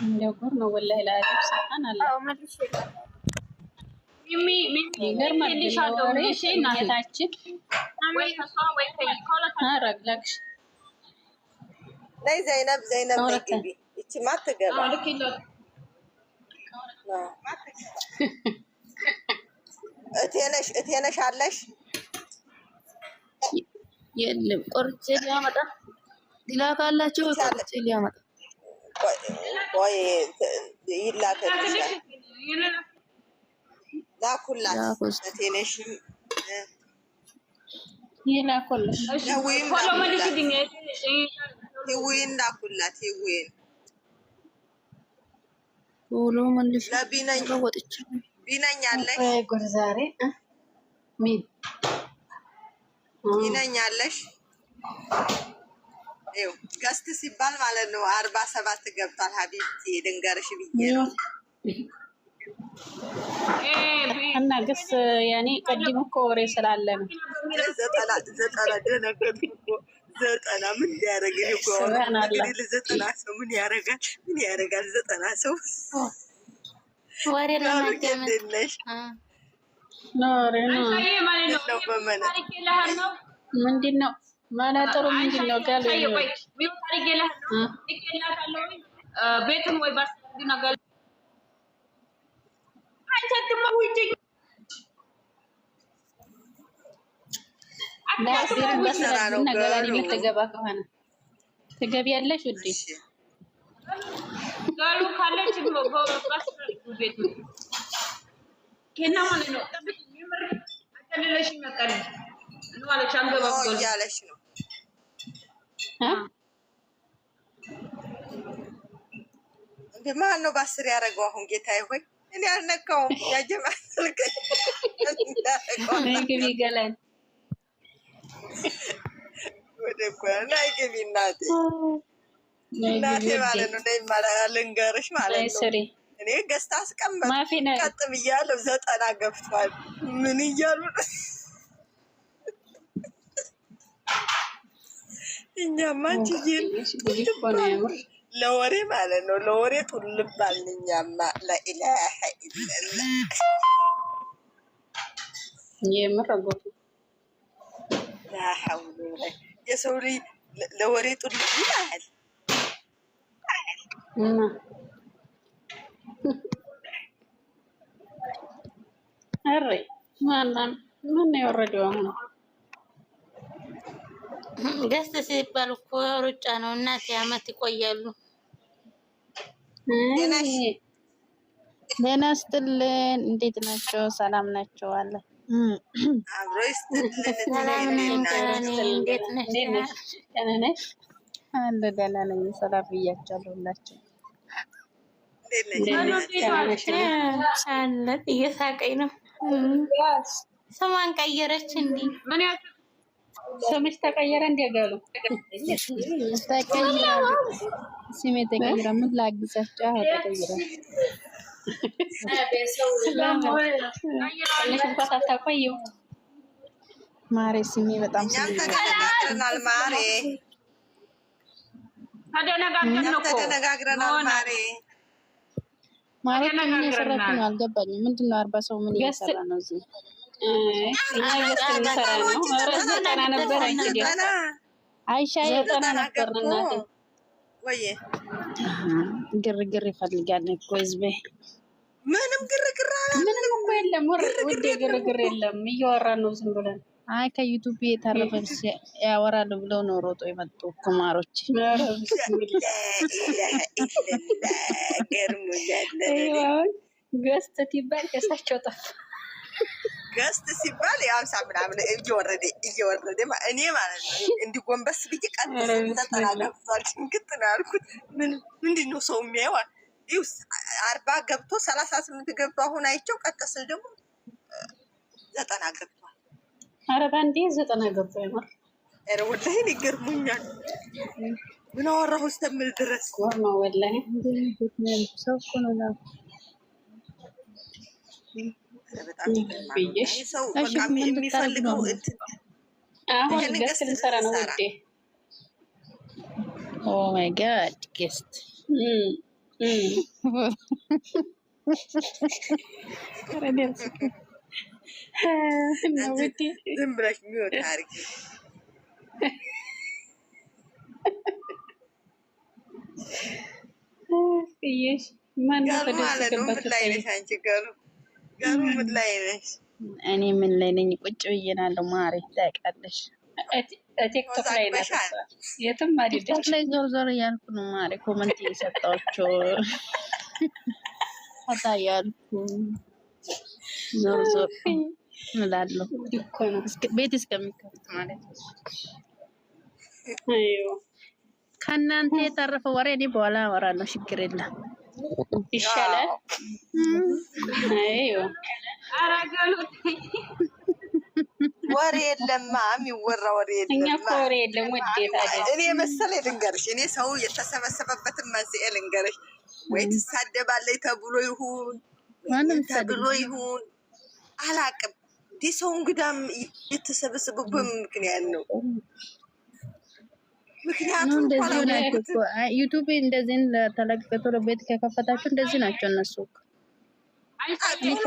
እንደው ጉር ነው ወላሂ ላዚም ሰሃን አለ ይገርማል። እናታችን አረግላክሽ ላይ ዘይነብ ግቢ እቺ ማትገባ እቴነሽ አለሽ የለም ቆርጬ ሊያመጣ ዲላካላችሁ ቆርጬ ሊያመጣ ወይ ይላከልሻል ላኩላት እቴነሽ ይላኩልሽ ህዊን ላኩላት ህዊን ቶሎ መልሽ ለቢነኝ ወጥቼ ቢነኛለሽ ጉር ዛሬ ሚን ቢነኛለሽ ይኸው ገስት ሲባል ማለት ነው 47 ገብቷል። ሀቢብቲ ድንገርሽ ብዬ ነው እና ግስ ያኔ ቀድሞ እኮ ወሬ ስላለ ነው። ዘጠና ደነገጥኩ እኮ ዘጠና ምን ያደርጋል እኮ እንግዲህ ዘጠና ሰው ምን ያደርጋል ዘጠና ሰው ወሬ ለማዳመጥ ኖሬ ነው ምንድን ነው ማናጠሩ ምንድን ነው ጋር ቤቱን ወይ ባስገናጋል አንተማ ውጪ ትገባ ከሆነ ትገቢያለሽ ውዴ ጋሩ ካለች ቤቱ ከና ማለት ነው አቀለለሽ መቀል ማለት አንገባው ያለሽ ነው እንዴ ማን ነው ባስር ያደረገው አሁን ጌታዬ ሆይ እኔ አልነካውም ያጀማ ስልክ ግቢ ገለን ወደ ቆና ግቢ እናቴ ማለት ነው ነይ ማለት ልንገርሽ ማለት ነው እኔ ገዝታ አስቀመጥ ቀጥ ብያለሁ 90 ገብቷል ምን እያሉ እኛማ አንቺዬን ለወሬ ማለት ነው ለወሬ ጡልባል እኛማ ለኢላሀ ኢለላህ የምረጎቱ ላሐውሉ የሰው ልጅ ለወሬ ጡልብ ይላል እና አሬ ማን የወረደው አሁን ገስት ሲባል እኮ ሩጫ ነው እናቴ አመት ይቆያሉ ደህና ስትልን እንዴት ናቸው ሰላም ናቸው አለ አብሮ ይስጥልን ሰላም እንዴት ነሽ አለ ደህና ነኝ ሰላም ብያቸዋለሁ ሁላችሁ አለ እየሳቀኝ ነው ስሟን ቀየረች እንዴ ምን ስምሽ ተቀየረ እንዲያጋሉ ተቀየረ ስሜ ተቀየረ ምን ላግዛችሁ ተቀየረ ማሬ ስሜ በጣም ተነጋግረናል ማሬ ተነጋግረናል ማሬ ማሬ ምን እየሰራችሁ ነው አልገባኝም ምንድነው 40 ሰው ምን እየሰራ ነው እዚህ አይሻ ዘጠና ነበር እናቴ ወይ ግርግር ይፈልጋል እኮ ህዝቤ ምንም ግርግር እኮ የለም ውዴ ግርግር የለም እያወራን ነው ዝም ብለን አይ ከዩቲዩብ የተረፈ ያወራሉ ብለው ነው ሮጦ የመጡ ኩማሮች ገስት ይባል ከሳቸው ጠፋ ገስት ሲባል የአምሳ ምናምን እየወረደ እኔ ማለት ነው እንዲጎንበስ ብዬ ቀጥ ተጠናገብቷል ሽንግጥ ነው ያልኩት ምንድን ነው ሰው የሚያየዋል 40 ገብቶ 38 ገብቶ አሁን አይቼው ቀጥ ስል ደግሞ 90 ገብቷል ኧረ ባንዴ 90 ገብቶ ይማር ኧረ ወላሂ ይገርሙኛል ምን አወራሁ እስከምል ድረስ ነው ወላሂ ሰው እኮ ነው በጣም ሰው በቃ የሚፈልገው አሁን ገስት ልንሰራ ነው ውዴ ኦ ማይ ጋድ ገስት ዝም ብለሽ ሚወት አርጊ እየሽ ማን ገሩ ማለት ነው። ምን ላይ ነሽ አንቺ? ገሩ ምን ላይ ነሽ? እኔ ምን ላይ ነኝ? ቁጭ ብዬናለሁ። ማሬ ታውቂያለሽ፣ ቲክቶክ ላይ ነው። የትም አይደለም። ቲክቶክ ላይ ዞር ዞር እያልኩ ነው ማሬ። ኮመንት እየሰጣችሁ አታያልኩ። ዞር ዞር እላለሁ ቤት እስከሚከፍት ማለት ነው። አይዮ ከእናንተ የተረፈ ወሬ እኔ በኋላ አወራለሁ። ችግር የለም ይሻላል። አይዮ አራገሉ ወሬ የለማ የሚወራ ወሬ የለም። እኛ እኮ ወሬ የለም ውዴታ አይደል? እኔ መሰለኝ ልንገርሽ፣ እኔ ሰው የተሰበሰበበትን መንስኤ ልንገርሽ። ወይ ትሳደባለች ተብሎ ይሁን ማንም ተብሎ ይሁን አላቅም። እንዲህ ሰው እንግዳም የተሰበሰበበት ምክንያት ነው። ምክንያቱም እንደዚህ ናቸው። ዩቲዩብ እንደዚህ ተለቅቀው ቤት ከከፈታችሁ እንደዚህ ናቸው እነሱ።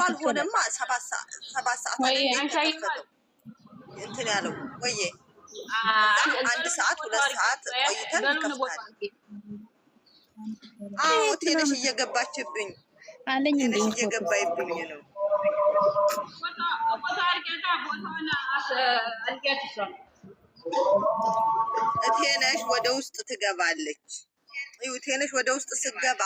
አልሆነማ 7 ሰዓት እንትን ያለው ቆየ። 1 ሰዓት 2 ሰዓት ቆይተን እንከፍታለን። አዎ ትንሽ እየገባችብኝ አለኝ እንዴ እየገባይብኝ ነው። እቴነሽ ወደ ውስጥ ትገባለች። እቴነሽ ወደ ውስጥ ስገባ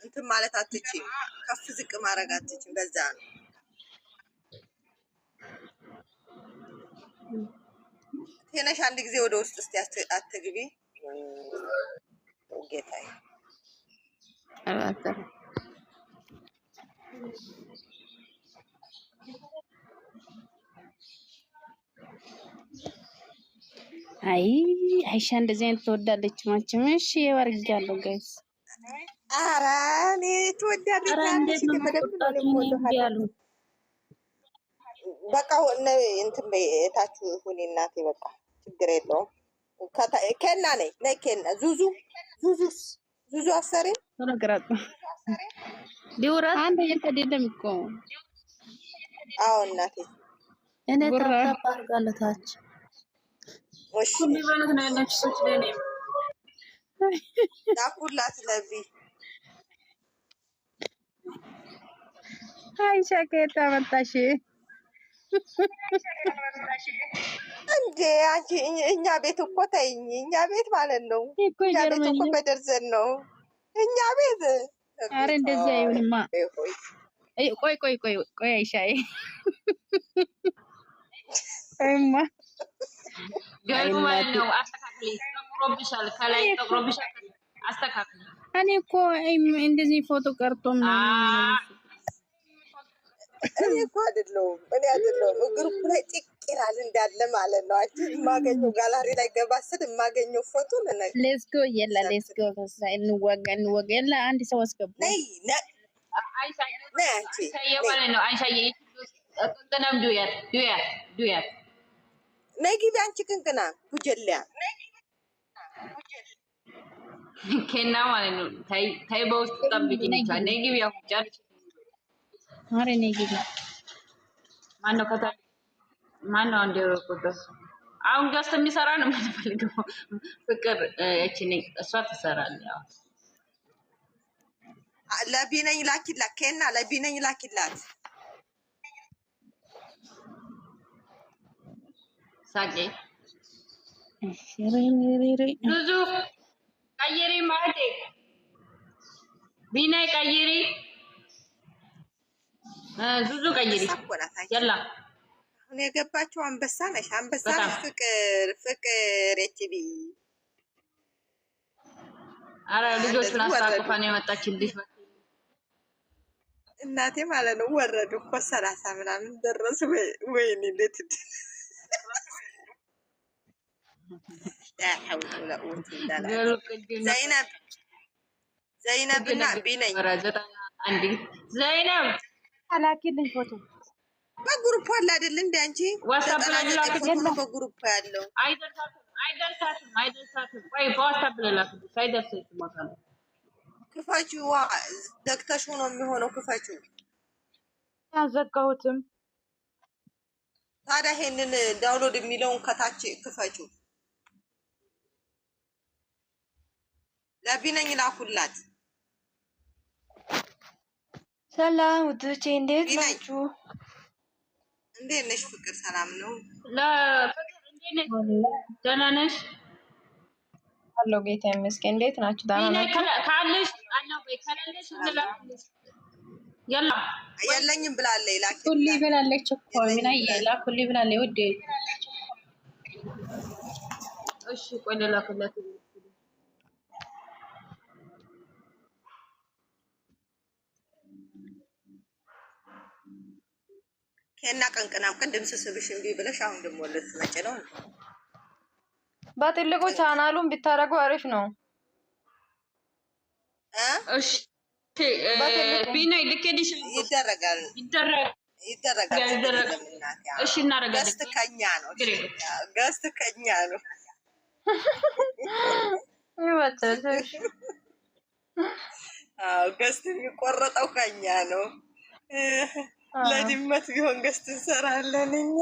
እንትን ማለት አትችይም፣ ከፍ ዝቅ ማድረግ አትችይም። በዛ ነው እቴነሽ አንድ ጊዜ ወደ ውስጥ እስቲ አትግቢ ጌታዬ። አይ አይሻ እንደዚህ አይነት ትወዳለች ማችም። እሺ ወርጃለሁ ጋይስ። ኧረ እኔ ትወዳለች ያሉ በቃ እንትን በታችሁ ሁኔ እናቴ በቃ ችግር የለውም። ከና ነኝ ነይ ከና ዙዙ አሰሪ ተነግራጥ ዲውራ አንድ የከደለም እኮ አዎ እናቴ እኔ ታጣ አርጋለታች እሺ ሊባሉት ነው ነፍሶች ለኔ ዳኩላት ለቢ አይሻ ከየት አመጣሽ እንዴ? አንቺ እኛ ቤት እኮ ተይኝ፣ እኛ ቤት ማለት ነው። እኛ ቤት እኮ በደርዘን ነው እኛ ቤት። ኧረ እንደዚህ አይሆንማ። ቆይ አይሻዬ እማ ገሉ ማለት ነው። አስተካክሊ፣ ጠቁሮብሻል፣ ከላይ ጠቁሮብሻል፣ አስተካክሊ። እኔ እኮ እንደዚህ ፎቶ ቀርቶ እኔ እኮ አይደለሁም ግሩፕ ላይ ጥቅ ይላል እንዳለ ማለት ነው። አንቺ የማገኘው ጋላሪ ላይ ገባ ስል የማገኘው ፎቶ ሌትስ ጎ የላ ሌትስ ጎ እንወጋ የላ አንድ ሰው አስገቡ። ቅንቅናም ዱያት ነይ ግቢ አንቺ ቅንቅና ጉጀሊያ ኬና ማለት ነው። ታይ በውስጥ ጠብቂ ነይ ግቢ ያውጫል። ኧረ ነይ ግቢ ማነው አንድ ቁጥር አሁን ጋር የሚሰራ ነው የምፈልገው። ፍቅር እቺ ነኝ እሷ ትሰራለች። ያው ለቢነኝ ላኪላት ከና ለቢነኝ ላኪላት ሳቄ ብዙ ቀይሪ ማለቴ ቢናይ ቀይሪ ዙዙ ቀይሪ ያላ አሁን የገባችው አንበሳ ነሽ። አንበሳ ነሽ። ፍቅር ኤችቢ አረ ልጆቹን አሳቅፋ ነው የመጣችልሽ እናቴ ማለት ነው። ወረዱ እኮ 30 ምናምን ደረሱ። ወይኔ እንዴት ዘይነብ እና ቢነኝ ዘይነብ አላኪልኝ ፎቶ በግሩፕ አለ አይደል? እንደ አንቺ ዋትስአፕ ላይ ላክልኝ። በግሩፕ ያለው አይደርሳትም። ቆይ በዋትስአፕ ላይ ላክልኝ። ሳይደርሰኝ ማለት ነው። ክፈችው። ዘግተሽ ነው የሚሆነው። ክፈችው። አልዘጋሁትም። ታዲያ ይሄንን ዳውንሎድ የሚለውን ከታች ክፈችው። ለቢነኝ ላኩላት። ሰላም ውዶቼ እንዴት ናችሁ? እንዴት ነሽ ፍቅር? ሰላም ነው። ለፍቅር እንዴት ነሽ? ደህና ነሽ? አለሁ ጌታ ይመስገን። እንዴት ናችሁ? ደህና ናችሁ? ካለሽ አለው ወይ ካለሽ እንላክልሽ። ያላ የለኝም ብላለች። ላኪ ሁሌ ብላለች እኮ ምን አይላ ሁሌ ብላለች ውዴ። እሺ ቆይ ልላክላት። ከና ቀንቀናም ቅድም ስስብሽ እምቢ ብለሽ አሁን ደግሞ ልትመጪ ነው። በትልቁ ቻናሉን ቢታረጉ አሪፍ ነው። እሺ ቢነይ ልኬልሽ ይደረጋል። እሺ እናደርጋለን። ገስት ከኛ ነው። ገስት ከኛ ነው። ይወጣልሽ። አዎ ገስት የሚቆረጠው ከኛ ነው። ለድመት ቢሆን ገስት እንሰራለን እኛ።